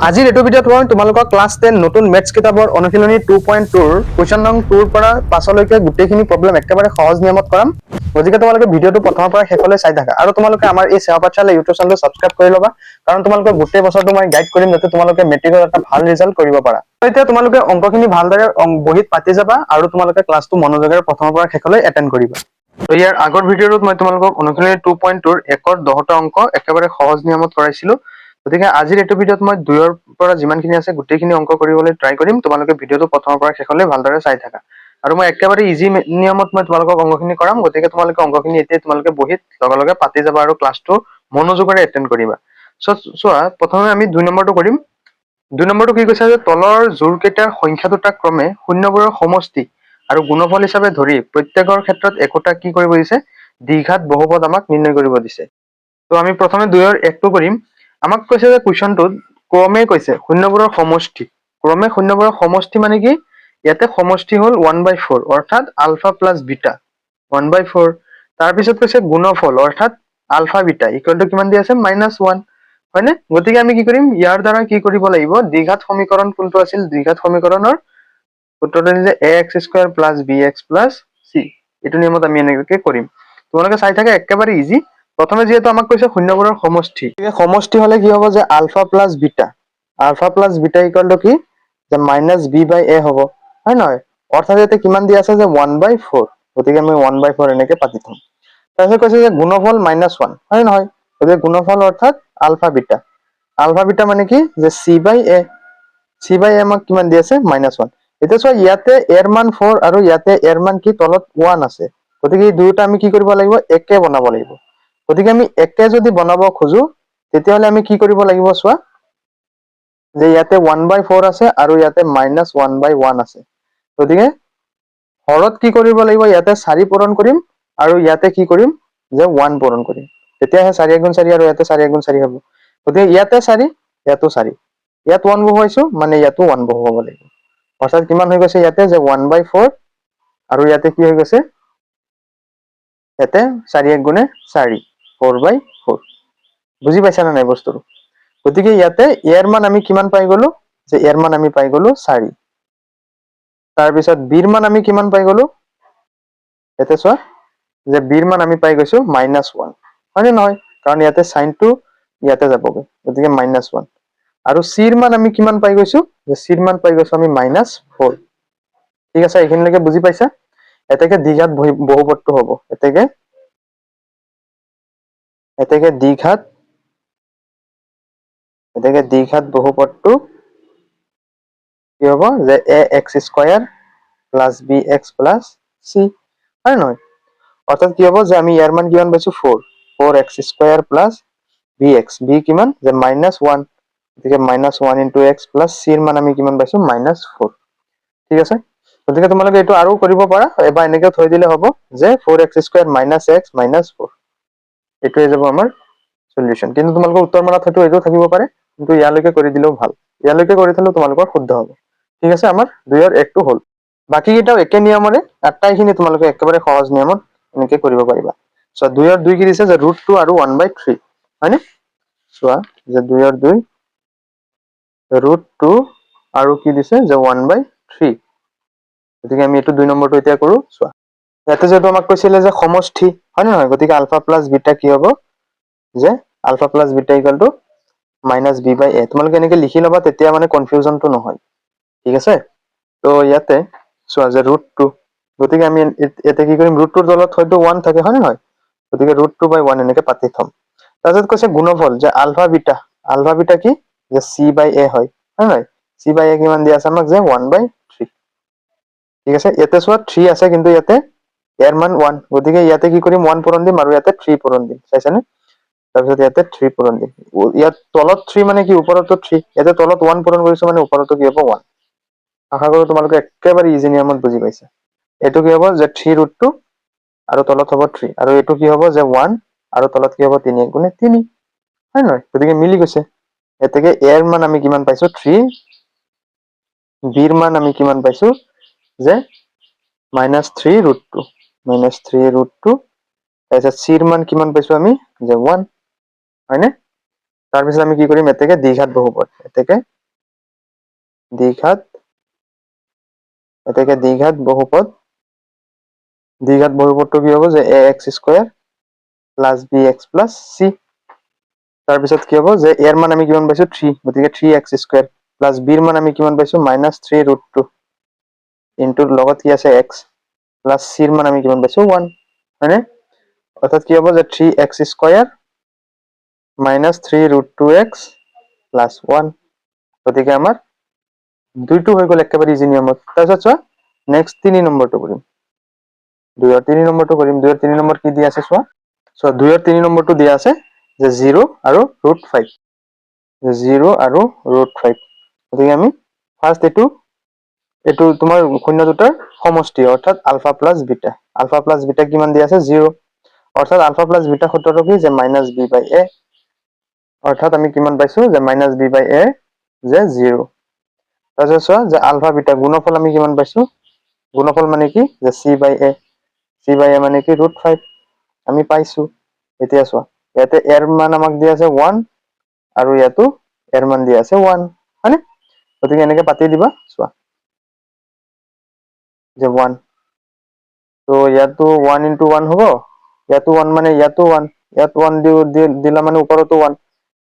আজিৰ এইটো ভিডিঅ'ত মই তোমালোকক ক্লাছ 10 নতুন মেথছ কিতাপৰ অনুশীলনী 2.2 কুৱেশ্যন নং 2 ৰ পৰা 5 লৈকে গোটেইখিনি প্ৰব্লেম একেবাৰে সহজ নিয়মত কৰাম। গতিকে তোমালোকে ভিডিঅ'টো প্ৰথমৰ পৰা শেষলৈ চাই থাকা আৰু তোমালোকে আমাৰ এই সেৱা পাঠশালা ইউটিউব চেনেলটো ছাবস্ক্ৰাইব কৰি ল'বা, কাৰণ তোমালোকে গোটেই বছৰটো মই গাইড কৰিম যাতে তোমালোকে মেট্ৰিকত এটা ভাল ৰিজাল্ট কৰিব পাৰা। এতিয়া তোমালোকে অংকখিনি ভালদৰে বহিত পাতি যাবা আৰু তোমালোকে ক্লাছটো মনোযোগেৰে প্ৰথমৰ পৰা শেষলৈ এটেণ্ড কৰিবা। তো ইয়াৰ আগৰ ভিডিঅ'টোত মই তোমালোকক অনুশীলনী 2.2 ৰ 1ৰ 10টা অংক একেবাৰে সহজ নিয়মত কৰাইছিলো। গতিকে আজিৰ এইটো ভিডিঅ'ত মই 2ৰ পৰা যিমানখিনি আছে গোটেইখিনি অংক কৰিবলৈ ট্ৰাই কৰিম। তোমালোকে ভিডিঅ'টো প্ৰথমৰ পৰা শেষলৈ ভালদৰে চাই থাকা আৰু মই একেবাৰে ইজি নিয়মত মই তোমালোকক অংকখিনি কৰাম। গতিকে তোমালোকে অংকখিনি এতিয়া তোমালোকে বহিত লগে পাতি যাবা আৰু ক্লাছটো মনোযোগেৰে এটেণ্ড কৰিবা। চোৱা, প্ৰথমে আমি 2 নম্বৰটো কৰিম। 2 নম্বৰটো কি কৈছে যে তলৰ জোৰকেইটাৰ সংখ্যা দুটা ক্ৰমে শূন্যবোৰৰ সমষ্টি আৰু গুণফল হিচাপে ধৰি প্ৰত্যেকৰ ক্ষেত্ৰত একোটা কি কৰিব দিছে, দ্বিঘাত বহুপদ আমাক নিৰ্ণয় কৰিব দিছে। তো আমি প্ৰথমে 2ৰ 1টো কৰিম। আমাক কৈছে যে কুৱেশ্যনটোত ক্ৰমে কৈছে শূন্যবোৰৰ সমষ্টি। ক্ৰমে শূন্যবোৰৰ সমষ্টি মানে কি? ইয়াতে সমষ্টি হ'ল 1/4 অৰ্থাৎ আলফা প্লাছ বিটা 1/4। তাৰপিছত কৈছে গুণফল অৰ্থাৎ আলফা বিটা ইকুৱেল টু কিমান দি আছে, -1, হয়নে? গতিকে আমি কি কৰিম, ইয়াৰ দ্বাৰা কি কৰিব লাগিব, দ্বিঘাত সমীকৰণ কোনটো আছিল, দ্বিঘাত সমীকৰণৰ সূত্ৰটো যে ax² plus bx plus c, এইটো নিয়মত আমি এনেকৈ কৰিম। তোমালোকে চাই থাকা, একেবাৰে ইজি। প্ৰথমে যিহেতু আমাক কৈছে শূন্যবোৰৰ সমষ্টি, সমষ্টি হলে কি হ'ব যে alpha plus beta equal to কি, যে -b/a হ'ব, হয় নহয়? অৰ্থাৎ ইয়াতে কিমান দি আছে যে 1/4, গতিকে আমি 1/4 এনেকে পাতি থম। তাৰপিছত কৈছে যে গুণফল -1, হয় নহয়? গতিকে গুণফল অৰ্থাৎ আলফা বিটা মানে কি, যে c/a আমাক কিমান দি আছে, -1। এতিয়া চোৱা, ইয়াতে এৰ মান 4 আৰু ইয়াতে এৰ মান কি, তলত 1 আছে। গতিকে এই দুয়োটা আমি কি কৰিব লাগিব, একে বনাব লাগিব। গতিকে আমি একে যদি বনাব খোজো তেতিয়াহলে আমি কি কৰিব লাগিব, চোৱা যে ইয়াতে 1/4 আছে আৰু ইয়াতে -1/1 আছে। গতিকে হৰত কি কৰিব লাগিব, ইয়াতে 4 পূৰণ কৰিম আৰু ইয়াতে কি কৰিম, যে 1 পূৰণ কৰিম। তেতিয়াহে 4 × 4 আৰু ইয়াতে 4 × 4 হ'ব। গতিকে ইয়াতে 4, ইয়াতো 4, ইয়াত 1 বহুৱাইছো মানে ইয়াতো 1 বহুৱাব লাগিব। অৰ্থাৎ কিমান হৈ গৈছে ইয়াতে, যে 1/4 আৰু ইয়াতে কি হৈ গৈছে, ইয়াতে 4 × 1 = 4, 4/4। বুজি পাইছা নে নাই বস্তুটো? গতিকে ইয়াতে ইয়াৰ মান আমি কিমান পাই গলো, যে ইয়াৰ মান আমি পাই গলো 4। তাৰপিছত বিৰ মান আমি কিমান পাই গলো, ইয়াতে চোৱা, যে বিৰ মান আমি পাই গৈছো -1, হয় নে নহয়? কাৰণ ইয়াতে চাইনটো ইয়াতে যাবগৈ, গতিকে -1। আৰু চিৰ মান আমি কিমান পাই গৈছো, যে চিৰ মান পাই গৈছো আমি -4। ঠিক আছে, এইখিনিলৈকে বুজি পাইছা? এতেকে দ্বিঘাত বহুপদটো হ'ব, এতেকে দ্বিঘাত বহুপদটো কি হ'ব, যে ax² plus bx plus c, হয় নহয়? অৰ্থাৎ কি হ'ব, যে আমি ইয়াৰ মান কিমান পাইছো, 4x² প্লাছ bx, b কিমান, যে -1, গতিকে -1 × x প্লাছ c ৰ মান আমি কিমান পাইছো, -4। ঠিক আছে, গতিকে তোমালোকে এইটো আৰু কৰিব পাৰা, এবাৰ এনেকে থৈ দিলে হ'ব, যে 4x² - x - 4, এইটোৱে যাব আমাৰ সলিউশন। কিন্তু তোমালোকৰ উত্তৰ মানত হয়তো এইটো থাকিব পাৰে, কিন্তু ইয়ালৈকে কৰি দিলেও ভাল, ইয়ালৈকে কৰি থলেও তোমালোকৰ শুদ্ধ হ'ব। ঠিক আছে, আমাৰ 2ৰ 1টো হ'ল। বাকী কেইটাও একে নিয়মৰে, আটাইখিনি তোমালোকে একেবাৰে সহজ নিয়মত এনেকে কৰিব পাৰিবা। চোৱা, 2ৰ 2 কি দিছে, যে √2 আৰু 1/3, হয়নে? চোৱা, যে 2ৰ 2 √2 আৰু কি দিছে, যে 1/3। গতিকে আমি এইটো 2 নম্বৰটো এতিয়া কৰো। চোৱা, ইয়াতে যিহেতু আমাক কৈছিলে যে সমষ্টি, হয় নে নহয়? গতিকে আলফা প্লাছ বিটা কি হ'ব, যে alpha plus beta equal to -b/a। তোমালোকে এনেকে লিখি ল'বা, তেতিয়া মানে কনফিউজনটো নহয়। ঠিক আছে, তো ইয়াতে চোৱা, যে √2, গতিকে আমি ইয়াতে কি কৰিম, √2ৰ তলত হয়তো 1 থাকে, হয় নে নহয়? গতিকে √2/1 এনেকে পাতি থম। তাৰপিছত কৈছে গুণফল, যে আলফা বিটা কি, যে c/a হয়, হয় নহয়? c/a কিমান দিয়া আছে আমাক, যে 1/3। ঠিক আছে, ইয়াতে চোৱা 3 আছে, কিন্তু ইয়াতে ইয়াৰ মান 1, গতিকে ইয়াতে কি কৰিম, 1 পূৰণ দিম আৰু ইয়াতে 3 পূৰণ দিম, চাইছানে? তাৰপিছত ইয়াতে 3 পূৰণ দিম। ইয়াত তলত 3 মানে কি, ওপৰতো 3, ইয়াতে তলত 1 পূৰণ কৰিছো মানে ওপৰতো কি হ'ব, 1। আশা কৰো তোমালোকে একেবাৰে ইজি নিয়মত বুজি পাইছা। এইটো কি হ'ব, যে 3√2 আৰু তলত হ'ব 3, আৰু এইটো কি হ'ব, যে 1 আৰু তলত কি হ'ব, 3 × 1 = 3, হয় নহয়? গতিকে মিলি গৈছে। এতেকে এৰ মান আমি কিমান পাইছো, 3, বিৰ মান আমি কিমান পাইছো, যে -3√2, তাৰপিছত চিৰ মান কিমান পাইছো আমি, যে 1, হয়নে? তাৰপিছত আমি কি কৰিম, এতেকে দ্বিঘাত বহুপদ, এতেকে দ্বিঘাত বহুপদ, দ্বিঘাত বহুপদটো কি হ'ব যে ax square plus bx plus c। তাৰপিছত কি হ'ব যে এর মান আমি কিমান পাইছো 3, গতিকে 3x স্কয়ার প্লাস b এর মান আমি কিমান পাইছো -3√2 ইনটু লগত কি আছে x প্লাস c এর মান আমি কিমান পাইছো 1, মানে অর্থাৎ কি হ'ব যে 3x স্কয়ার -3√2x প্লাস 1, গতিকে আমার দুইটো হৈ গ'ল একেবাৰে ইজি নিয়মত। তাৰপিছত চোৱা নেক্সট 3 নম্বৰটো কৰিম, 2 আৰু 3 নম্বৰটো কৰিম। 2 আৰু 3 নম্বৰ কি দিয়া আছে চোৱা, 2 আৰু 3 নম্বৰটো দিয়া আছে যে 0 আৰু √5, 0 আৰু √5, গতিকে আমি ফাৰ্স্ট এইটো তোমাৰ শূন্য দুটাৰ সমষ্টি, অৰ্থাৎ alpha plus beta. Alpha plus beta কিমান দিয়া আছে 0, অৰ্থাৎ আলফা প্লাস বিটা সূত্ৰটো কি যে -b/a, অৰ্থাৎ আমি কিমান পাইছো যে -b/a যে 0। তাৰপিছত চোৱা যে আলফা বিটা গুণফল আমি কিমান পাইছো, গুণফল মানে কি যে c/a মানে কি √5 আমি পাইছো। এতিয়া চোৱা ইয়াতে এৰ মান আমাক দিয়া আছে 1 আৰু ইয়াতো এৰ মান দিয়া আছে 1, হয়নে? গতিকে এনেকে পাতি দিবা, চোৱা যে 1, তো ইয়াতো 1 × 1 হ'ব, ইয়াতো 1 মানে ইয়াতো 1, ইয়াত 1 দিলা মানে ওপৰতো 1,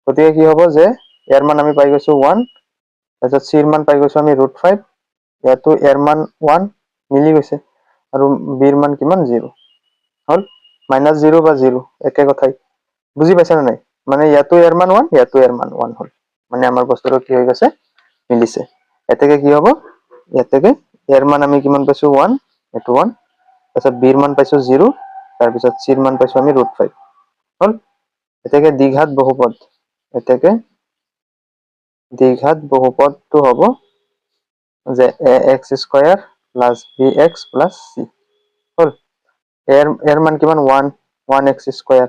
গতিকে কি হ'ব যে এৰ মান আমি পাই গৈছো 1, তাৰপিছত c এৰ মান পাই গৈছো আমি √5, ইয়াতো এৰ মান 1 মিলি গৈছে, আৰু b এর মান কিমান 0 হল, -0 বা 0 একে কথাই, বুজি পাইছা না নাই? মানে ইয়াতো এর মান 1, ইয়াতো এর মান 1 হল, মানে আমাৰ বস্তুটো কি হৈ গৈছে মিলিছে। এতেকে কি হ'ব, এতেকে এর মান আমি কিমান পাইছো 1, এটো 1, তাৰপিছত b এৰ মান পাইছো 0, তাৰপিছত c এর মান পাইছো আমি √5 হল। এতেকে দ্বিঘাত বহুপদ, এতেকে দ্বিঘাত বহুপদটো হ'ব যে ax square plus bx plus c হল। এর মান কিমান 1, 1x স্কয়ার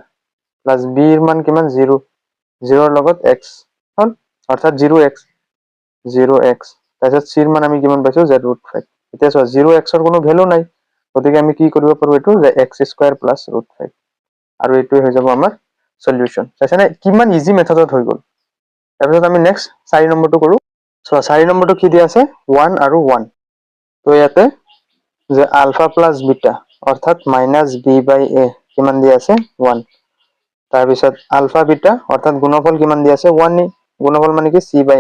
প্লাস b এর মান কিমান 0, 0 এর লগত x হল, অর্থাৎ 0x, তাৰপিছত c এৰ মান আমি কিমান পাইছো যে √5। এতিয়া চোৱা 0x এৰ কোনো ভ্যালু নাই, গতিকে আমি কি কৰিব পাৰো এইটো যে x স্কয়াৰ প্লাস √5, আৰু এইটোই হৈ যাব আমাৰ সলিউশন। চাইছানে কিমান ইজি মেথডত হৈ গ'ল। তাৰপিছত আমি নেক্সট 4 নম্বৰটো কৰো। চোৱা 4 নম্বৰটো কি দিয়া আছে 1 আৰু 1, তো ইয়াতে যে আলফা প্লাস বিটা অৰ্থাৎ -b/a কিমান দিয়া আছে 1, তাৰপিছত আলফা বিটা অর্থাৎ গুণফল কিমান দিয়া আছে 1, গুণফল মানে কি c/a,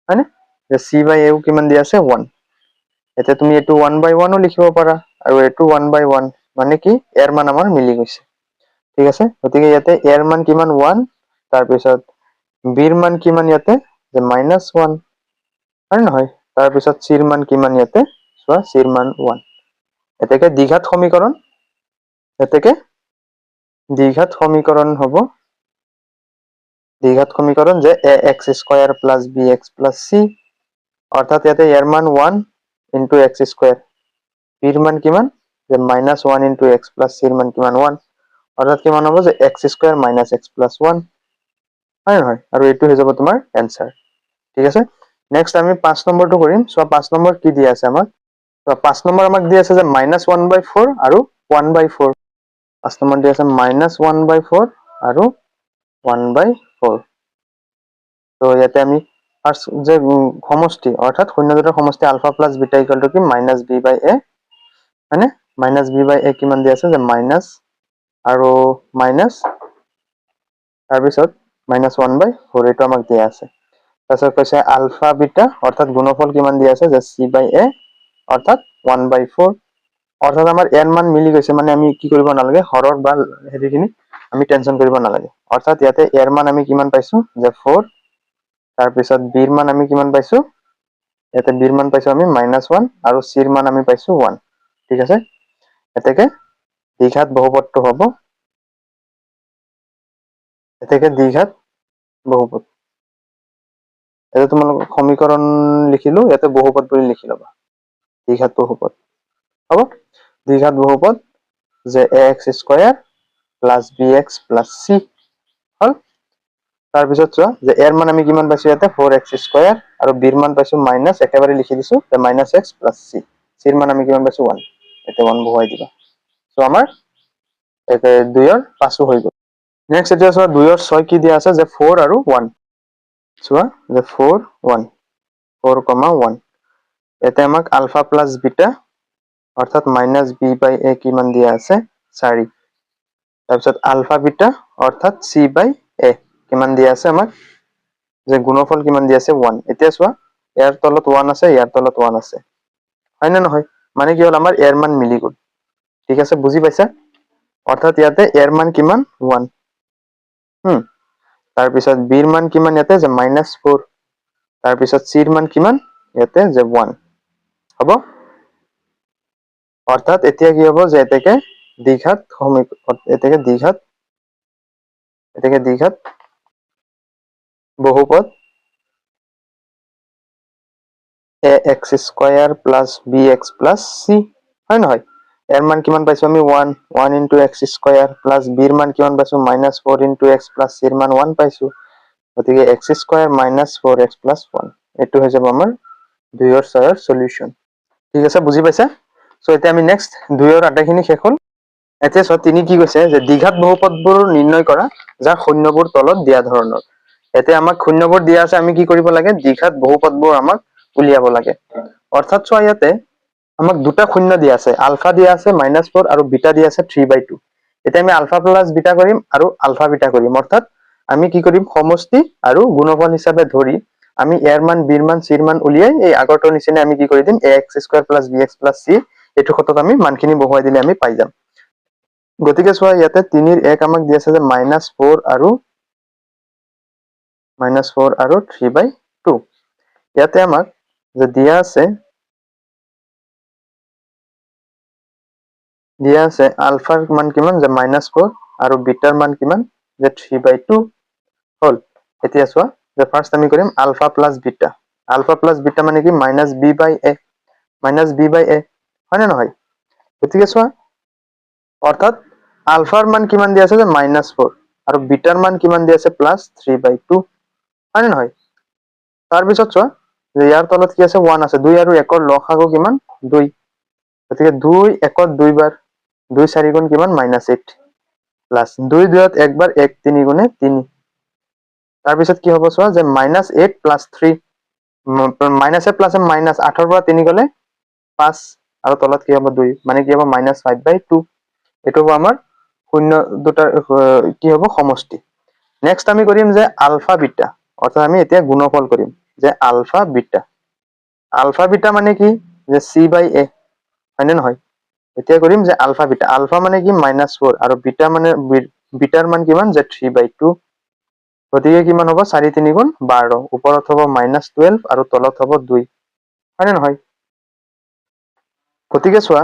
হয়নে? যে c/a কিমান দিয়া আছে 1, এতিয়া তুমি এইটো 1/1 ও লিখিব পাৰা, আৰু এইটো 1/1, মানে কি এৰ মান আমাৰ মিলি গৈছে, ঠিক আছে। গতিকে ইয়াতে এৰ মান কিমান 1, তাৰপিছত b এৰ মান কিমান ইয়াতে যে -1, হয় নহয়? তাৰপিছত c এৰ মান কিমান ইয়াতে চোৱা, c এর মান 1। এতেকে দ্বিঘাত সমীকরণ, এতেকে দ্বিঘাত সমীকরণ হ'ব, দ্বিঘাত সমীকরণ যে ax square plus bx plus c, অর্থাৎ ইয়াতে এর মান 1 × x স্কয়ার, b এর মান কিমান যে -1 × x প্লাস c এর মান কিমান 1, অর্থাৎ কিমান হ'ব যে x স্কয়ার - x প্লাস 1, হয় নহয়? আৰু এইটো হৈ যাব তোমাৰ এনসাৰ, ঠিক আছে। নেক্সট আমি 5 নম্বৰটো কৰিম। সো 5 নম্বৰ কি দিয়া আছে আমাক, তো 5 নম্বৰ আমাক দিয়া আছে যে -1/4 আৰু 1/4, 5 নম্বৰ দিয়া আছে -1/4 আৰু 1/4। তো ইয়াতে আমি ফাৰ্স্ট যে সমষ্টি, অৰ্থাৎ শূন্য দুটাৰ সমষ্টি alpha plus beta equal to কি -b/a, মানে -b/a কিমান দিয়া আছে যে মাইনাস আৰু মাইনাস, তাৰপিছত -1/4 এইটো আমাক দিয়া আছে। তাৰপিছত কৈছে আলফা বিটা অর্থাৎ গুণফল কিমান দিয়া আছে যে c/a অর্থাৎ 1/4, অর্থাৎ আমাৰ এৰ মান মিলি গৈছে, মানে আমি কি কৰিব নালাগে হৰৰ বা হেৰিখিনি আমি টেনশন কৰিব নালাগে। অৰ্থাৎ ইয়াতে এৰ মান আমি কিমান পাইছো যে 4, তাৰপিছত b এৰ মান আমি কিমান পাইছো, ইয়াতে b এৰ মান পাইছো আমি -1 আৰু c এর মান আমি পাইছো 1, ঠিক আছে। এতেকে দ্বিঘাত বহুপদটো হ'ব, এতেকে দ্বিঘাত বহুপদ, এটা তোমালোক সমীকরণ লিখিলো, ইয়াতে বহুপদ বুলি লিখি লবা, দ্বিঘাত বহুপদ হ'ব। দ্বিঘাত বহুপদ যে ax square plus bx plus c হল। তাৰপিছত চোৱা যে এৰ মান আমি কিমান পাইছো ইয়াতে 4x স্কয়াৰ, আৰু b এৰ মান পাইছো মাইনাস, একেবাৰে লিখি দিছো যে -x প্লাস c, c এৰ মান আমি কিমান পাইছো 1, এতে 1 বহুৱাই দিবা। সো আমাৰ এতে 2 ৰ 5 হৈ গ'ল। নেক্সট এতিয়া চোৱা 2 ৰ 6 কি দিয়া আছে যে 4 আৰু 1 চোৱা যে 4 1 4, 1 ইয়াতে আমাক আলফা প্লাস বিটা অর্থাৎ মাইনাস বি বাই এ কিমান দিয়া আছে 4 তাৰপিছত আলফা বিটা অর্থাৎ সি বাই এ কিমান দিয়া আছে আমাক যে গুণফল কিমান দিয়া আছে 1 এতিয়া চোৱা ইয়াৰ তলত 1 আছে ইয়াৰ তলত 1 আছে হয় না নহয় মানে কি হল আমাৰ এৰ মান মিলি গল ঠিক আছে বুজি পাইছা অৰ্থাৎ ইয়াতে এৰ মান কিমান 1 তাৰপিছত বিৰ মান কিমান ইয়াতে যে -4 তাৰপিছত চিৰ মান কিমান ইয়াতে যে 1 হ'ব অর্থাৎ এতিয়া কি হ'ব যে এতেকে দ্বিঘাত বহুপদ ax square plus bx plus c হয় নহয় এর মান কিমান পাইছো আমি 1 1 into x square plus b এর মান কিমান পাইছো -4 ইনটু x প্লাস c এর মান 1 পাইছো গতিকে x স্কয়ার -4x প্লাস 1 এটো হৈ যাব আমাৰ 2 ৰ 6 ৰ সলিউশন ঠিক আছে বুজি পাইছা সো এতিয়া আমি নেক্সট 2 ৰ আটাইখিনি শেষ হল এতিয়া সো তিনি কি কৈছে যে দ্বিঘাত বহুপদবোৰ নিৰ্ণয় কৰা যাৰ শূন্যবোৰ তলত দিয়া ধৰণৰ এতিয়া আমাক শূন্যবোৰ দিয়া আছে আমি কি কৰিব লাগে দ্বিঘাত বহুপদবোৰ আমাক উলিয়াব লাগে অৰ্থাৎ চোৱা ইয়াতে আমাক দুটা শূন্য দিয়া আছে আলফা দিয়া আছে -4 আৰু বিটা দিয়া আছে 3/2 এতিয়া আমি আলফা প্লাস বিটা কৰিম আৰু আলফা বিটা কৰিম অৰ্থাৎ আমি কি কৰিম সমষ্টি আৰু গুণফল হিচাপে ধৰি আমি এৰ মান বিৰ মান চিৰ মান উলিয়াই এই আগৰটোৰ নিচিনা আমি কি কৰি দিম ax square plus bx plus c এটো ক্ষেত্ৰত আমি মানখিনি বহুৱাই দিলে আমি পাই যাম গতিকে চোৱা ইয়াতে 3 ৰ 1 আমাক দি আছে যে -4 আৰু 3/2 ইয়াতে আমাক যে দিয়া আছে আলফাৰ মান কিমান যে -4 আৰু বিটাৰ মান কিমান যে 3/2 হল এতিয়া চোৱা যে ফাৰ্স্ট আমি কৰিম আলফা প্লাস বিটা মানে কি -b/a হয় না নহয় গতিকে চোৱা অৰ্থাৎ আলফাৰ মান কিমান দিয়া আছে যে -4 আৰু বিটাৰ মান কিমান দিয়া আছে +3/2 হয় না নহয় তাৰ পিছত চোৱা যে ইয়াৰ তলত কি আছে 1 আছে 2 আৰু 1 ৰ লসাগু কিমান 2 গতিকে 2 1 ত 2 বাৰ 2 4 গুণ কিমান -8 প্লাস 2 2 ত 1 বাৰ 1 3 গুণে 3 তাৰ পিছত কি হ'ব চোৱা যে -8 প্লাস 3 মাইনাসে প্লাসে মাইনাস 8 ৰ পৰা 3 গলে 5 আৰু তলত কি হ'ব 2 মানে কি হ'ব -5/2 এটো হ'ব আমাৰ শূন্য দুটাৰ কি হ'ব সমষ্টি নেক্সট আমি কৰিম যে আলফা বিটা অৰ্থাৎ আমি এতিয়া গুণফল কৰিম যে আলফা বিটা মানে কি যে c/a হয়নে নহয় এতিয়া কৰিম যে আলফা মানে কি -4 আৰু বিটাৰ মান কিমান যে 3/2 গতিকে কিমান হ'ব 4 3 গুণ 12 ওপৰত হ'ব -12 আৰু তলত হ'ব 2 হয়নে নহয় গতিকে চোৱা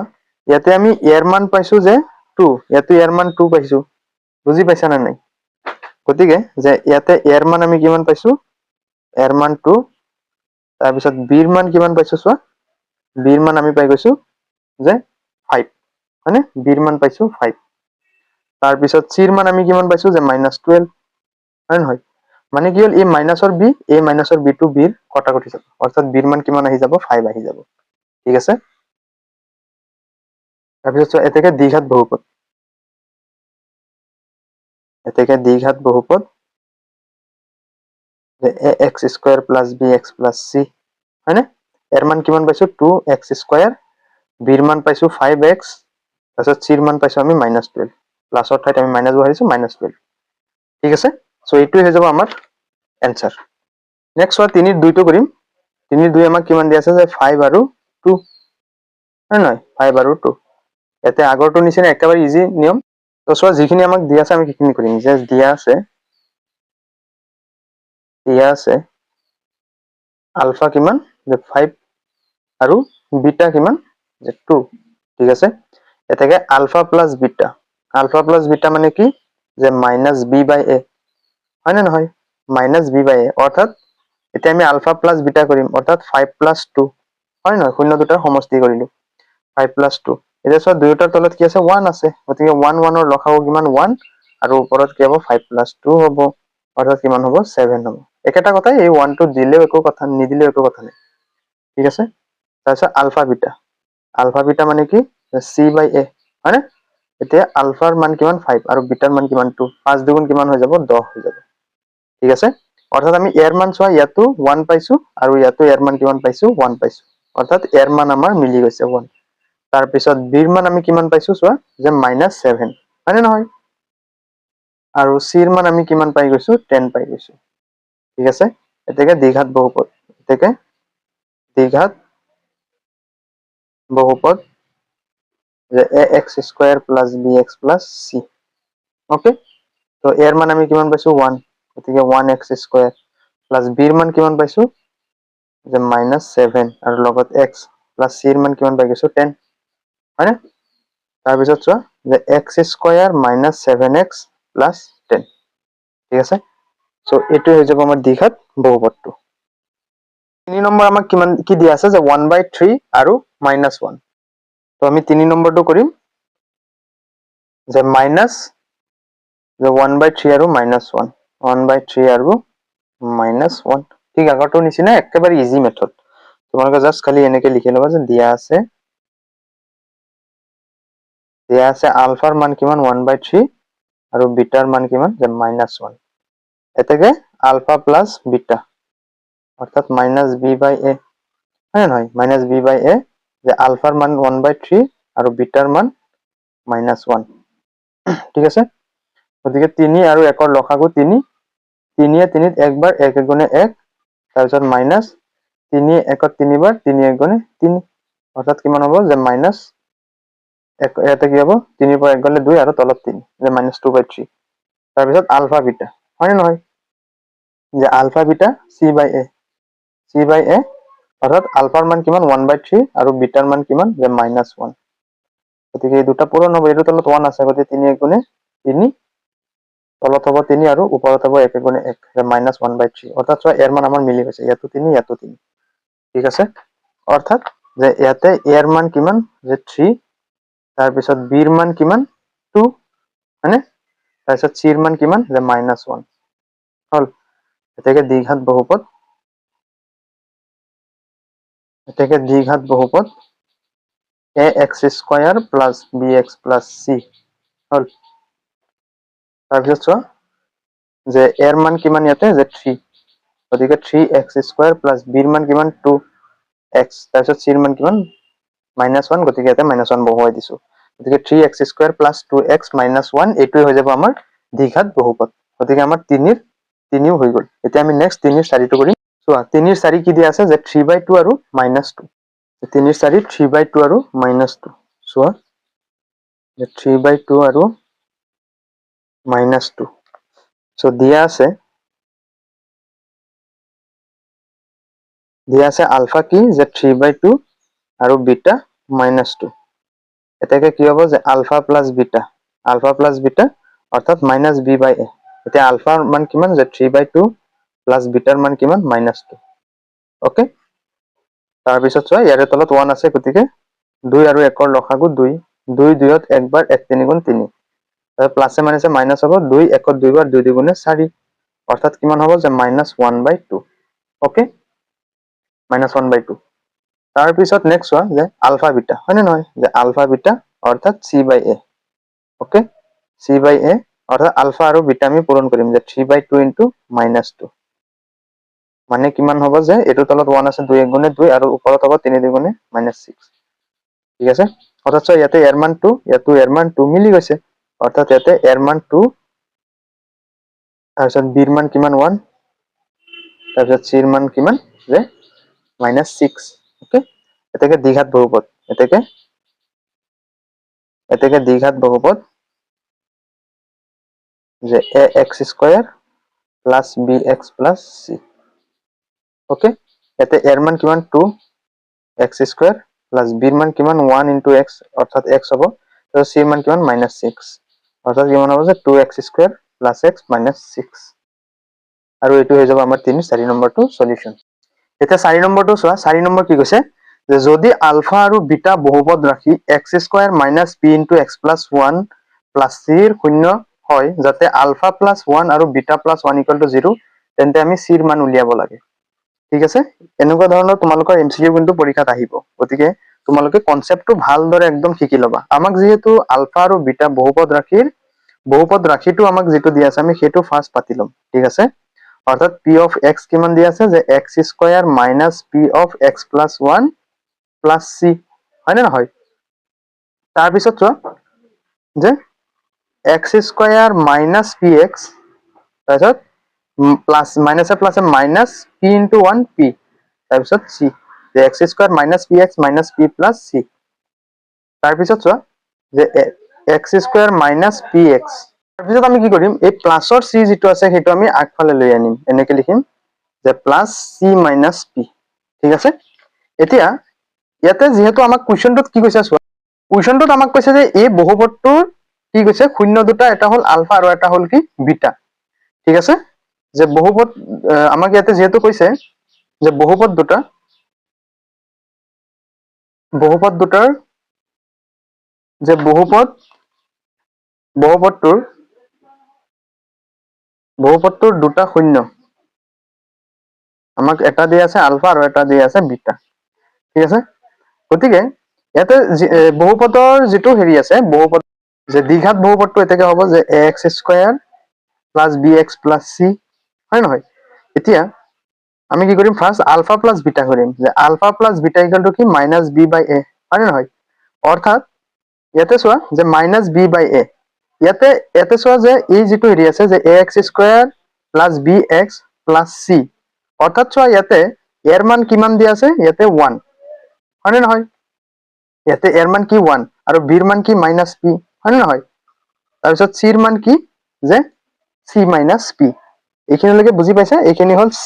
ইয়াতে আমি এর মান পাইছো যে 2 ইয়াতে এর মান 2 পাইছো বুজি পাইছা না নাই গতিকে যে ইয়াতে এর মান আমি কিমান পাইছো এর মান 2 তাৰ পিছত বিৰ মান কিমান পাইছো চোৱা বিৰ মান আমি পাই গৈছো যে 5 মানে বিৰ মান পাইছো 5 তাৰ পিছত চিৰ মান আমি কিমান পাইছো যে -12 হয় নহয় মানে কি হল এই মাইনাসৰ বি টু বিৰ কটাকটি যাব অৰ্থাৎ বিৰ মান কিমান আহি যাব 5 আহি যাব ঠিক আছে তাৰপিছত এতেকে দ্বিঘাত বহুপদ যে ax square plus bx plus c হয়নে এর মান কিমান পাইছো 2x স্কয়ার বিৰ মান পাইছো 5x তাৰপিছত চিৰ মান পাইছো আমি -12 প্লাসৰ ঠাইত আমি মাইনাস বহাইছো -12 ঠিক আছে সো এইটোই হৈ যাব আমাৰ এনসাৰ নেক্সট হয় 3 ৰ 2 টো কৰিম 3 ৰ 2 আমাক কিমান দি আছে যে 5 আৰু 2 হয় নহয় 5 আৰু 2 ইয়াতে আগৰটো নিচিনা একেবাৰে ইজি নিয়ম তো চোৱা যিখিনি আমাক দিয়া আছে আমি সেইখিনি কৰিম যে দিয়া আছে আলফা কিমান যে 5 আৰু বিটা কিমান যে 2 ঠিক আছে এটাকে আলফা প্লাস বিটা মানে কি যে -b/a হয় না নহয় -b/a অৰ্থাৎ এতিয়া আমি আলফা প্লাস বিটা কৰিম অৰ্থাৎ 5 + 2 হয় নহয় শূন্য দুটাৰ সমষ্টি কৰিলো 5 + 2 এতিয়া চোৱা দুয়োটাৰ তলত কি আছে 1 আছে গতিকে 1 1 ৰ লসাগু কিমান 1 আৰু ওপৰত কি হ'ব 5 + 2 হ'ব অৰ্থাৎ কিমান হ'ব 7 হ'ব একেটা কথাই এই 1 টো দিলেও একো কথা নিদিলেও একো কথা নাই ঠিক আছে তাৰপিছত আলফা বিটা মানে কি c/a হয়নে এতিয়া আলফাৰ মান কিমান 5 আৰু বিটাৰ মান কিমান 2 5 দুগুণ কিমান হৈ যাব 10 হৈ যাব ঠিক আছে অৰ্থাৎ আমি ইয়াৰ মান চোৱা ইয়াতো 1 পাইছো আৰু ইয়াতো ইয়াৰ মান কিমান পাইছো 1 পাইছো অৰ্থাৎ ইয়াৰ মান আমাৰ মিলি গৈছে 1 তাৰ পিছত বিৰ মান আমি কিমান পাইছো চোৱা যে -7 মানে নহয় আৰু সিৰ মান আমি কিমান পাই গৈছো 10 পাই গৈছো ঠিক আছে এতেকে দ্বিঘাত বহুপদ এতেকে দ্বিঘাত বহুপদ যে ax square plus bx plus c okay তো এর মান আমি কিমান পাইছো 1 গতিকে 1x স্কয়ার প্লাস b এর মান কিমান পাইছো যে -7 আৰু লগত x প্লাস c এৰ মান কিমান পাই গৈছো 10 হয়নে তাৰ পিছত চোৱা যে x স্কয়াৰ -7x প্লাস 10 ঠিক আছে সো এটো হৈ যাব আমাৰ দ্বিঘাত বহুপদটো 3 নম্বৰ আমাক কিমান কি দিয়া আছে যে 1/3 আৰু -1 তো আমি 3 নম্বৰটো কৰিম যে মাইনাস যে 1/3 আৰু -1 1/3 আৰু -1 ঠিক আগৰটো নিচিনা একেবাৰে ইজি মেথড তোমালোকে জাস্ট খালি এনেকে লিখি লবা যে দিয়া আছে আলফাৰ মান কিমান 1/3 আৰু বিটাৰ মান কিমান যে -1 এতেকে আলফা প্লাস বিটা অর্থাৎ -b/a হ্যাঁ নহয় -b/a যে আলফার মান 1/3 আৰু বিটাৰ মান -1 ঠিক আছে গতিকে 3 আৰু 1 ৰ লসাগু 3 3 এ 3 একবাৰ 1 গুণে 1 তাৰপিছত মাইনাস 3 1 3 বাৰ 3 1 গুণে 3 অৰ্থাৎ কিমান হ'ব যে মাইনাস ইয়াতে কি হ'ব 3 পৰা 1 গলে 2 আৰু তলত 3 যে -2/3 তাৰপিছত আলফা বিটা হয় নহয় যে আলফা বিটা c/a অৰ্থাৎ আলফাৰ মান কিমান 1/3 আৰু বিটাৰ মান কিমান যে -1 গতিকে এই দুটা পূৰণ হ'ব এটো তলত 1 আছে গতিকে 3 1 গুণে 3 তলত হ'ব 3 আৰু ওপৰত হ'ব 1 গুণে 1 যে -1/3 অৰ্থাৎ চোৱা এৰ মান আমাৰ মিলি গৈছে ইয়াতো 3 ইয়াতো 3 ঠিক আছে অৰ্থাৎ যে ইয়াতে এৰ মান কিমান যে 3 তাৰ পিছত বিৰ মান কিমান 2 মানে তাৰপিছত সিৰ মান কিমান যে -1 হল এটাকে দ্বিঘাত বহুপদ ax square plus bx plus c হল তাৰপিছত চোৱা যে এৰ মান কিমান ইয়াতে যে 3 গতিকে 3x স্কয়াৰ প্লাস বিৰ মান কিমান 2x তাৰপিছত c এৰ মান কিমান -1 গতিকে ইয়াতে -1 বহুৱাই দিছো গতিকে 3x স্কয়াৰ প্লাস 2x -1 এইটোই হৈ যাব আমাৰ দ্বিঘাত বহুপদ গতিকে আমাৰ 3 তিনিও হৈ গল এতিয়া আমি নেক্সট 3 ৰ 4টো কৰিম চোৱা 3 ৰ 4 কি দিয়া আছে যে 3/2 আৰু -2 3 ৰ 4 3/2 আৰু -2 চোৱা যে 3/2 আৰু -2 সো দিয়া আছে আলফা কি যে 3/2 আৰু বিটা -2 এটাকে কি হ'ব যে আলফা প্লাস বিটা অর্থাৎ -b/a এতিয়া আলফাৰ মান কিমান যে 3/2 প্লাস বিটাৰ মান কিমান -2 ওকে তাৰ পিছত চোৱা ইয়াৰে তলত 1 আছে গতিকে 2 আৰু 1 ৰ লসাগু 2 2 2 ত একবাৰ 1 3 গুণ 3 তাৰ প্লাসে মাইনাসে মাইনাস হ'ব 2 1 ত 2 বাৰ 2 2 গুণে 4 অৰ্থাৎ কিমান হ'ব যে -1/2 ওকে -1/2 তাৰ পিছত নেক্সট চোৱা যে আলফা বিটা হয়নে নহয় যে আলফা বিটা অৰ্থাৎ c/a ওকে c/a অৰ্থাৎ আলফা আৰু বিটা আমি পূৰণ কৰিম যে 3/2 ইনটু -2 মানে কিমান হ'ব যে এটো তলত 1 আছে 2 1 গুণে 2 আৰু ওপৰত হ'ব 3 2 গুণে -6 ঠিক আছে অৰ্থাৎ চোৱা ইয়াতে এৰ মান 2 ইয়াতো এৰ মান 2 মিলি গৈছে অৰ্থাৎ ইয়াতে এৰ মান 2 তাৰপিছত বিৰ মান কিমান 1 তাৰপিছত সিৰ মান কিমান যে -6 ওকে এটাকে দ্বিঘাত বহুপদ এটাকে দ্বিঘাত বহুপদ যে ax square plus bx plus c okay এতে এর মান কিমান 2 x স্কয়ার প্লাস বির মান কিমান 1 ইনটু x অর্থাৎ x হ'ব তো c মান কিমান -6 অর্থাৎ কিমান হ'ব যে 2x স্কয়ার প্লাস x -6 আৰু এটো হৈ যাব আমাৰ 3 4 নম্বৰটো সলিউশন এটা 4 নম্বৰটো চোৱা 4 নম্বৰ কি কৈছে যে যদি আলফা আৰু বিটা বহুপদ ৰাখি x square - p into x plus 1 plus c ৰ শূন্য হয় যাতে আলফা প্লাস 1 আৰু বিটা প্লাস 1 = 0 তেন্তে আমি c ৰ মান উলিয়াব লাগে ঠিক আছে এনেকুৱা ধৰণৰ তোমালোকৰ এমসিকিউ কিন্তু পৰীক্ষাত আহিব গতিকে তোমালোকে কনসেপ্টটো ভালদৰে একদম শিকি লবা আমাক যেহেতু আলফা আৰু বিটা বহুপদ ৰাশিটো আমাক যেটো দিয়া আছে আমি হেতু ফাৰ্স্ট পাতি লম ঠিক আছে অৰ্থাৎ p of x কিমান দিয়া আছে যে x square - p of x + 1 + c হয় না নহয় তাৰ পিছত চোৱা যে x স্কয়াৰ - px তাৰপিছত প্লাস মাইনাসে প্লাসে মাইনাস p into 1 p তাৰপিছত c যে x square - px - p plus c তাৰপিছত চোৱা যে x স্কয়াৰ - px তাৰপিছত আমি কি কৰিম এই প্লাসৰ c যেটো আছে হেতু আমি আগফালে লৈ আনিম এনেকৈ লিখিম যে প্লাস c - p ঠিক আছে এতিয়া ইয়াতে যেহেতু আমাক কোৱেশ্চনটোত কি কৈছে চোৱা কোৱেশ্চনটোত আমাক কৈছে যে এই বহুপদটোৰ কি কৈছে শূন্য দুটা এটা হল আলফা আৰু এটা হল কি বিটা ঠিক আছে যে বহুপদ আমাক ইয়াতে যেহেতু কৈছে যে বহুপদ দুটাৰ যে বহুপদটোৰ দুটা শূন্য আমাক এটা দিয়া আছে আলফা আৰু এটা দিয়া আছে বিটা ঠিক আছে গতিকে ইয়াতে বহুপদৰ যেটো হেৰি আছে বহুপদ যে দ্বিঘাত বহুপদটো এটাকে হ'ব যে ax স্কয়াৰ + bx + c হয় নহয় এতিয়া আমি কি কৰিম ফাৰ্স্ট আলফা প্লাস বিটা কৰিম যে আলফা প্লাস বিটা = কি -b/a হয় নহয় অৰ্থাৎ ইয়াতে চোৱা যে -b/a ইয়াতে চোৱা যে এই যেটো হেৰি আছে যে ax স্কয়াৰ + bx + c অৰ্থাৎ চোৱা ইয়াতে এর মান কিমান দিয়া আছে ইয়াতে 1 হয় নহয় ইয়াতে এর মান কি 1 আৰু b ৰ মান কি -p হয় নহয় তাৰপিছত c ৰ মান কি যে c - p এইখিনিলৈকে বুজি পাইছা এইখিনি হল c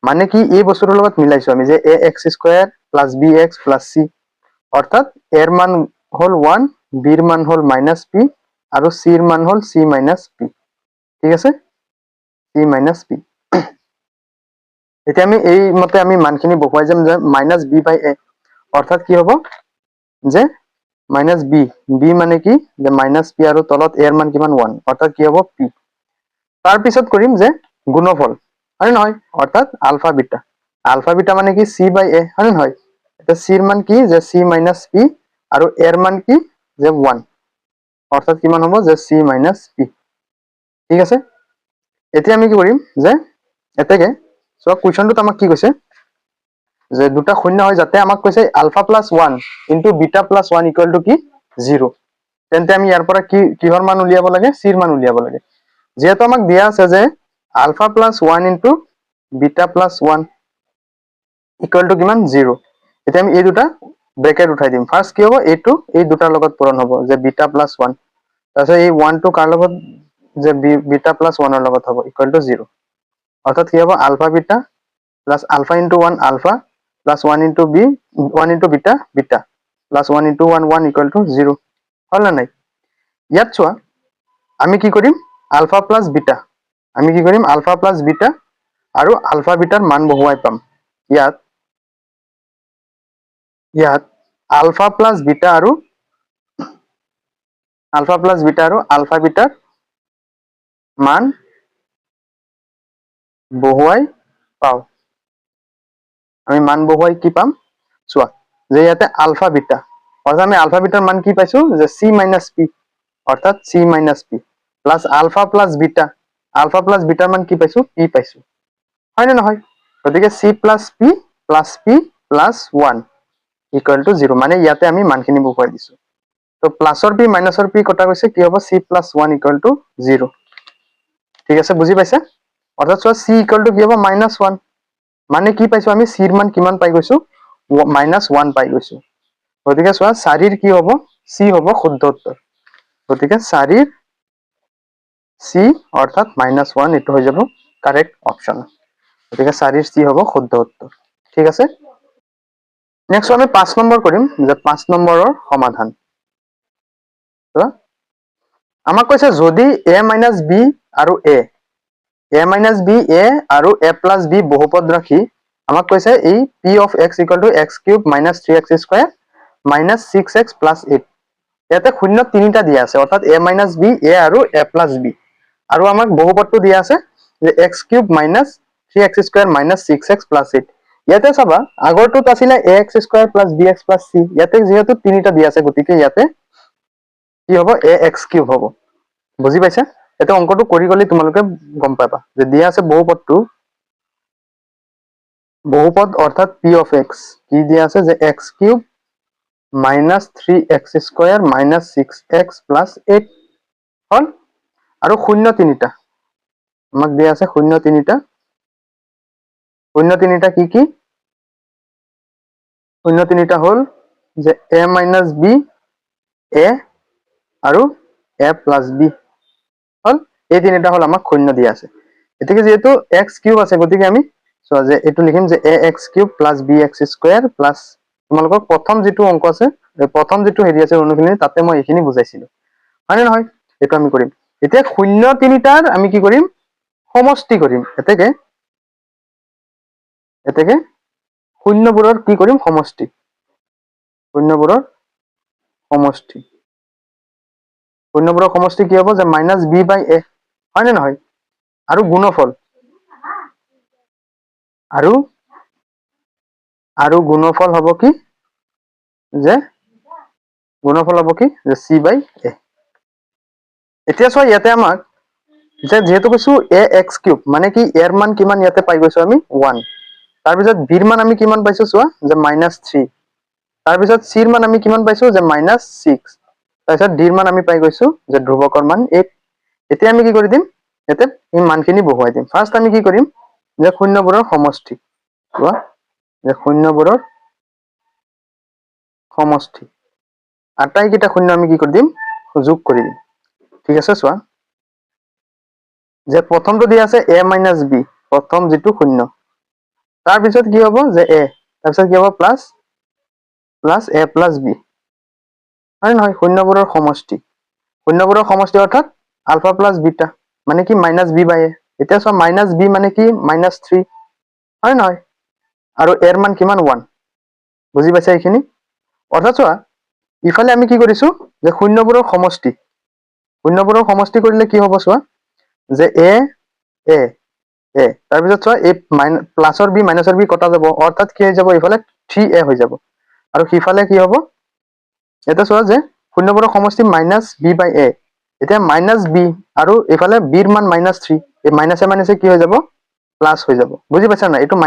মানে কি এই বস্তুটোৰ লগত মিলাইছো আমি যে ax স্কয়াৰ + bx + c অৰ্থাৎ এৰ মান হল 1 b ৰ মান হল -p আৰু c ৰ মান হল c - p ঠিক আছে c - p এতিয়া আমি এই মতে আমি মানখিনি বহুৱাই যাম যে -b/a অৰ্থাৎ কি হ'ব যে -b মানে কি যে -p আৰু তলত a ৰ মান কিমান 1 অৰ্থাৎ কি হ'ব p তাৰ পিছত কৰিম যে গুণফল হয় নহয় অৰ্থাৎ আলফা বিটা মানে কি c/a হয় নহয় এটা c ৰ মান কি যে c - p আৰু a ৰ মান কি যে 1 অৰ্থাৎ কিমান হ'ব যে c - p ঠিক আছে এতিয়া আমি কি কৰিম যে এতেকে সো কোৱেশ্চনটোত আমাক কি কৈছে যে দুটা শূন্য হয় যাতে আমাক কৈছে alpha plus 1 into beta plus 1 equal to কি 0 তেন্তে আমি ইয়াৰ পৰা কি কিহৰ মান উলিয়াব লাগে c ৰ মান উলিয়াব লাগে যেহেতু আমাক দিয়া আছে যে alpha plus 1 into beta plus 1 equal to কিমান 0 এতিয়া আমি এই দুটা ব্ৰেকেট উঠাই দিম ফাৰ্স্ট কি হ'ব এইটো এই দুটাৰ লগত পূৰণ হ'ব যে বিটা প্লাস 1 তাৰপিছত এই 1 টো কাৰ লগত যে বিটা প্লাস 1 ৰ লগত হ'ব ইকুয়াল টু 0 অর্থাৎ কি হবে alpha beta plus alpha into 1 alpha plus 1 into beta plus 1 into 1 1 equal to 0 হল না নাই ইয়াত চোৱা আমি কি কৰিম আলফা প্লাস বিটা আৰু আলফা বিটাৰ মান বহুৱাই পাম ইয়াত আলফা প্লাস বিটা আৰু আলফা বিটাৰ মান বহুৱাই পাও আমি মান বহুৱাই কি পাম চোৱা যে ইয়াতে আলফা বিটা অৰ্থাৎ আমি আলফা বিটাৰ মান কি পাইছো যে c - p অৰ্থাৎ c - p plus alpha plus বিটাৰ মান কি পাইছো p পাইছো হয় না নহয় গতিকে c plus p plus 1 equal to 0 মানে ইয়াতে আমি মানখিনি বহুৱাই দিছো তো প্লাসৰ p মাইনাসৰ p কটা গৈছে কি হ'ব c plus 1 ইকুয়াল টু 0 ঠিক আছে বুজি পাইছা অৰ্থাৎ চোৱা c ইকুয়াল টু কি হ'ব -1 মানে কি পাইছো আমি c ৰ মান কিমান পাই গৈছো -1 পাই গৈছো গতিকে চোৱা 4 ৰ কি হ'ব c হ'ব শুদ্ধ উত্তৰ গতিকে 4 ৰ c অৰ্থাৎ -1 এটো হৈ যাব কাৰেক্ট অপশন গতিকে 4 ৰ c হ'ব শুদ্ধ উত্তৰ ঠিক আছে নেক্সট আমি 5 নম্বৰ কৰিম যে 5 নম্বৰৰ সমাধান তো আমাক কৈছে যদি a - b আৰু a b a আৰু a plus b বহুপদ ৰাখি আমাক কৈছে এই p of x equal to x cube minus 3x square minus 6x plus 8 ইয়াতে শূন্য তিনিটা দিয়া আছে অৰ্থাৎ a minus b a আৰু a plus b আৰু আমাক বহুপদটো দিয়া আছে যে x cube minus 3x square minus 6x plus 8 ইয়াতে চাবা আগৰটোত আছিলে ax square plus bx plus c ইয়াতে যেহেতু তিনিটা দিয়া আছে গতিকে ইয়াতে কি হ'ব ax কিউব হ'ব বুজি পাইছা এটা অঙ্কটো কৰি গলি তোমালোকে গম পাবা যে দিয়া আছে বহুপদ অর্থাৎ p of x কি দিয়া আছে যে x cube minus 3x square minus 6x plus 8 হল আৰু শূন্য তিনিটা আমাক দিয়া আছে শূন্য তিনিটা কি কি শূন্য তিনিটা হল যে a minus b a আৰু a plus b হল এই তিনিটা হল আমাক শূন্য দিয়া আছে এতিকে যেহেতু x কিউব আছে গতিকে আমি সো যে এটো লিখিম যে ax cube plus bx square plus তোমালোকক প্ৰথম যেটো অংক আছে প্ৰথম যেটো হেৰি আছে অনুখিনি তাতে মই এইখিনি বুজাইছিলো মানে নহয় এটো আমি কৰিম এতিয়া শূন্য তিনিটাৰ আমি কি কৰিম সমষ্টি কৰিম এতেকে শূন্যবোৰৰ কি কৰিম সমষ্টি শূন্যবোৰৰ সমষ্টি কি হ'ব যে -b/a হয় নে নহয় আৰু গুণফল আৰু গুণফল হ'ব কি যে c/a এতিয়া চোৱা ইয়াতে আমাক যে যেহেতু কৈছো ax³ মানে কি এৰ মান কিমান ইয়াতে পাই গৈছো আমি 1 তাৰ পিছত b ৰ মান আমি কিমান পাইছো চোৱা যে -3 তাৰ পিছত c ৰ মান আমি কিমান পাইছো যে -6 তাৰ পিছত d ৰ মান আমি পাই গৈছো যে ধ্ৰুৱকৰ মান 8 এতিয়া আমি কি কৰি দিম ইয়াতে এই মানখিনি বহুৱাই দিম ফাৰ্স্ট আমি কি কৰিম যে শূন্যবোৰৰ সমষ্টি কোৱা যে শূন্যবোৰৰ সমষ্টি আটাইকেইটা শূন্য আমি কি কৰি দিম যোগ কৰি দিম ঠিক আছে চোৱা যে প্ৰথমটো দিয়া আছে a - b প্ৰথম যেটো শূন্য তাৰ পিছত কি হ'ব যে a তাৰ পিছত কি হ'ব প্লাস a plus b হয় নহয় শূন্যবোৰৰ সমষ্টি অৰ্থাৎ আলফা প্লাস বিটা মানে কি -b/a এতিয়া চোৱা -b মানে কি -3 হয় নহয় আৰু এৰ মান কিমান 1 বুজি পাইছা এইখিনি অৰ্থাৎ চোৱা ইফালে আমি কি কৰিছো যে শূন্যবোৰৰ সমষ্টি কৰিলে কি হ'ব চোৱা যে a তাৰ পিছত চোৱা এই প্লাসৰ b মাইনাসৰ b কটা যাব অৰ্থাৎ কি হৈ যাব ইফালে 3a হৈ যাব আৰু সিফালে কি হ'ব এটা চোৱা যে শূন্যবোৰৰ সমষ্টি -b/a এতিয়া -b আৰু ইফালে b ৰ মান -3 এই মাইনাসে মাইনাসে কি হৈ যাব প্লাস হৈ যাব বুজি পাইছা না এইটো -b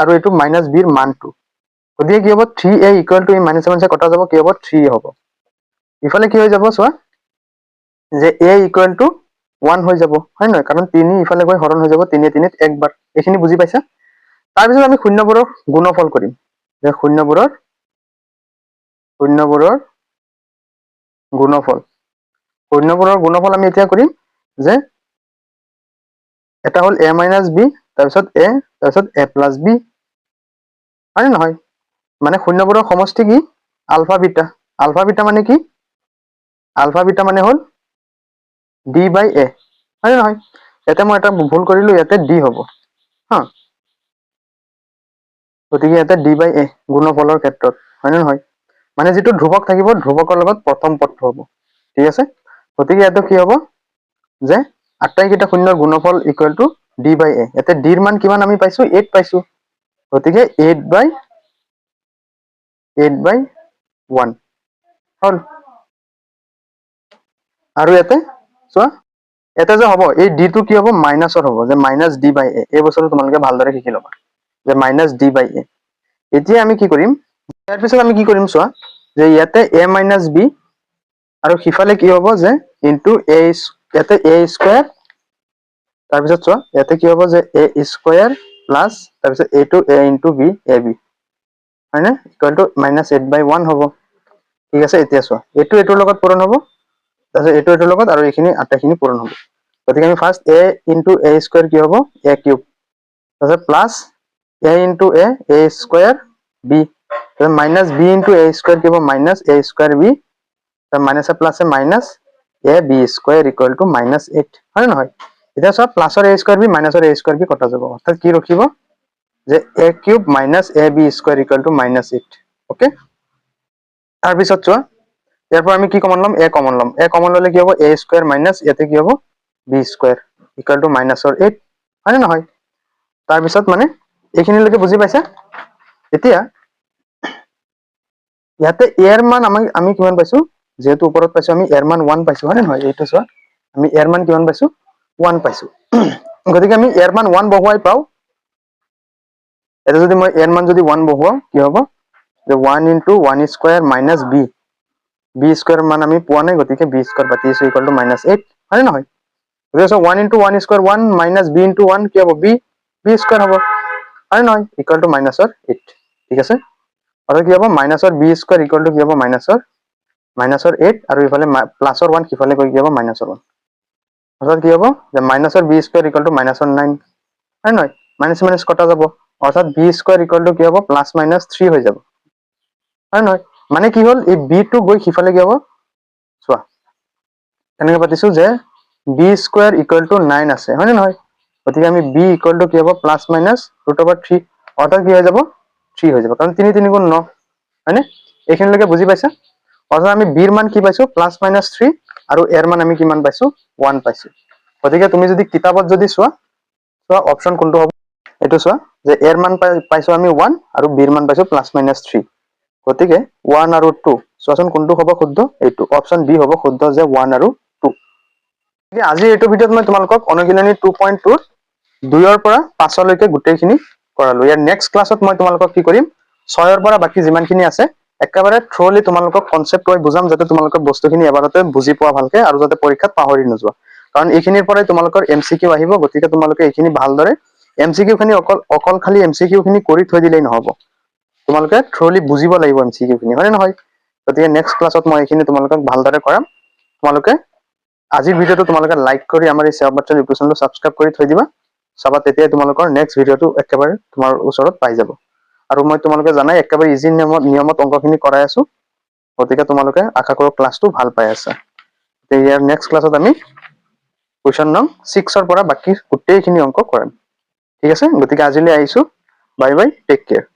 আৰু এইটো -b ৰ মানটো গতিকে কি হ'ব 3a = এই মাইনাসে মাইনাসে কটা যাব কি হ'ব 3 হ'ব ইফালে কি হৈ যাব চোৱা যে a = 1 হৈ যাব হয় নহয় কাৰণ 3 ইফালে গৈ হৰণ হৈ যাব 3 3 একবাৰ এইখিনি বুজি পাইছা তাৰ পিছত আমি শূন্যবোৰৰ গুণফল কৰিম যে শূন্যবোৰৰ গুণফল আমি এতিয়া কৰিম যে এটা হল a - b তাৰ পিছত a তাৰ পিছত a plus b হয় নহয় মানে শূন্যবোৰৰ সমষ্টি কি আলফা বিটা মানে কি আলফা বিটা মানে হল d/a হয় নহয় ইয়াতে মই এটা ভুল কৰিলো ইয়াতে d হ'ব হা গতিকে ইয়াতে d/a গুণফলৰ ক্ষেত্ৰত হয় নহয় মানে যেটো ধ্ৰুৱক থাকিব ধ্ৰুৱকৰ লগত প্ৰথম পদটো হ'ব ঠিক আছে গতিকে ইয়াতে কি হ'ব যে আটাইকেইটা শূন্যৰ গুণফল = d/a ইয়াতে d ৰ মান কিমান আমি পাইছো 8 পাইছো গতিকে 8/1 হল আৰু ইয়াতে চোৱা এটা যে হ'ব এই d টো কি হ'ব মাইনাসৰ হ'ব যে -d/a এই বছৰটো তোমালোকে ভালদৰে শিকি ল'বা যে -d/a এতিয়া আমি কি কৰিম ইয়াৰ পিছত আমি কি কৰিম চোৱা যে ইয়াতে a - b আৰু সিফালে কি হ'ব যে ইনটু a ইয়াতে a স্কয়াৰ তাৰ পিছত চোৱা ইয়াতে কি হ'ব যে a স্কয়াৰ প্লাস তাৰ পিছত a * a * b ab হয় না =-8/1 হ'ব ঠিক আছে এতিয়া চোৱা এটোৰ লগত পূৰণ হ'ব তাৰপিছত এটোৰ লগত আৰু এইখিনি আটাইখিনি পূৰণ হ'ব গতিকে আমি ফাৰ্স্ট a * a² কি হ'ব a³ তাৰপিছত plus a * a square b তাৰপিছত -b * a² কি হ'ব -a² b তাৰ মাইনাসে প্লাসে মাইনাস ab² = -8 হয় নহয় এতিয়া সব প্লাসৰ a² b মাইনাসৰ a² b কটা যাব অৰ্থাৎ কি ৰখিব যে a³ - ab² = -8 ওকে তাৰ পিছত চোৱা ইয়াৰ পৰা আমি কি কমন লম a কমন ললে কি হ'ব a² মাইনাস ইয়াতে কি হ'ব b² = -8 হয় নে নহয় তাৰ পিছত মানে এইখিনিলৈকে বুজি পাইছা এতিয়া ইয়াতে এৰ মান আমি কিমান পাইছো যেহেতু ওপৰত পাইছো আমি এৰ মান 1 পাইছো হয় নহয় এইটো চোৱা আমি এৰ মান কিমান পাইছো 1 পাইছো গতিকে আমি এৰ মান 1 বহুৱাই পাও এটা যদি মই এৰ মান যদি 1 বহুৱাও কি হ'ব যে 1 into 1 square minus b square মান আমি পোৱা নাই গতিকে b square বাতি আছে equal to -8 হয় নহয় গতিকে 1 into 1 square 1 minus b into 1 কি হ'ব b square হ'ব হয় নহয় equal to -8 ঠিক আছে আৰু কি হ'ব -ৰ b square equal to কি হ'ব -ৰ 8 আৰু ইফালে +ৰ 1 সিফালে গৈ কি হ'ব -ৰ 1 অৰ্থাৎ কি হ'ব যে -ৰ b square equal to -ৰ 9 হয় নহয় মাইনাছ মাইনাছ কটা যাব অৰ্থাৎ b square equal to কি হ'ব +-3 হৈ যাব হয় নহয় মানে কি হ'ল এই b টো গৈ সিফালে কি হ'ব চোৱা এনেকৈ পাতিছো যে b square equal to 9 আছে হয় নহয় গতিকে আমি b equal to কি হ'ব +-√3 অৰ্থাৎ কি হৈ যাব 3 হৈ যাব কাৰণ 3 3 গুণ 9 হয়নে এইখিনিলৈকে বুজি পাইছা অৰ্থাৎ আমি b ৰ মান কি পাইছো +-3 আৰু a ৰ মান আমি কিমান পাইছো 1 পাইছো গতিকে তুমি যদি কিতাপত যদি চোৱা অপচন কোনটো হ'ব এইটো চোৱা যে a ৰ মান পাইছো আমি 1 আৰু b ৰ মান পাইছো +-3 গতিকে 1 আৰু 2 চোৱাচোন কোনটো হ'ব শুদ্ধ এইটো অপচন বি হ'ব শুদ্ধ যে 1 আৰু 2 আজি এইটো ভিডিঅ'ত মই তোমালোকক অনুশীলনী 2.2 2ৰ পৰা 5 লৈকে গোটেইখিনি কৰালো ইয়াৰ নেক্সট ক্লাছত মই তোমালোকক কি কৰিম 6ৰ পৰা বাকি যিমানখিনি আছে একেবাৰে থ্ৰলি তোমালোকক কনসেপ্ট কৈ বুজাম যাতে তোমালোকে বস্তুখিনি এবাৰতে বুজি পোৱা ভালকে আৰু যাতে পৰীক্ষাত পাহৰি নোযোৱা কাৰণ এইখিনিৰ পৰাই তোমালোকৰ এমসিকিউ আহিব গতিকে তোমালোকে এইখিনি ভালদৰে এমসিকিউ খিনি অকল খালি এমসিকিউ খিনি কৰি থৈ দিলেই নহব তোমালোকে থ্ৰলি বুজিব লাগিব এমসিকিউ খিনি হয় নহয় গতিকে নেক্সট ক্লাছত মই এইখিনি তোমালোকক ভালদৰে কৰাম তোমালোকে আজিৰ ভিডিঅ'টো তোমালোকে লাইক কৰি আমাৰ এই সেৱা বাৰ্তা ইউটিউব চেনেলটো সাবস্ক্ৰাইব কৰি থৈ দিবা চাবা তেতিয়া তোমালোকৰ নেক্সট ভিডিঅ'টো একেবাৰে তোমাৰ ওচৰত পাই যাব আৰু মই তোমালোকে জানাই একেবাৰে ইজি নিয়মত অংকখিনি কৰাই আছো গতিকে তোমালোকে আশা কৰো ক্লাছটো ভাল পাই আছা ইয়াৰ নেক্সট ক্লাছত আমি কোৱেশ্চন নং 6ৰ পৰা বাকি গোটেইখিনি অংক কৰাম ঠিক আছে গতিকে আজিলৈ আহিছো বাই বাই টেক কেয়াৰ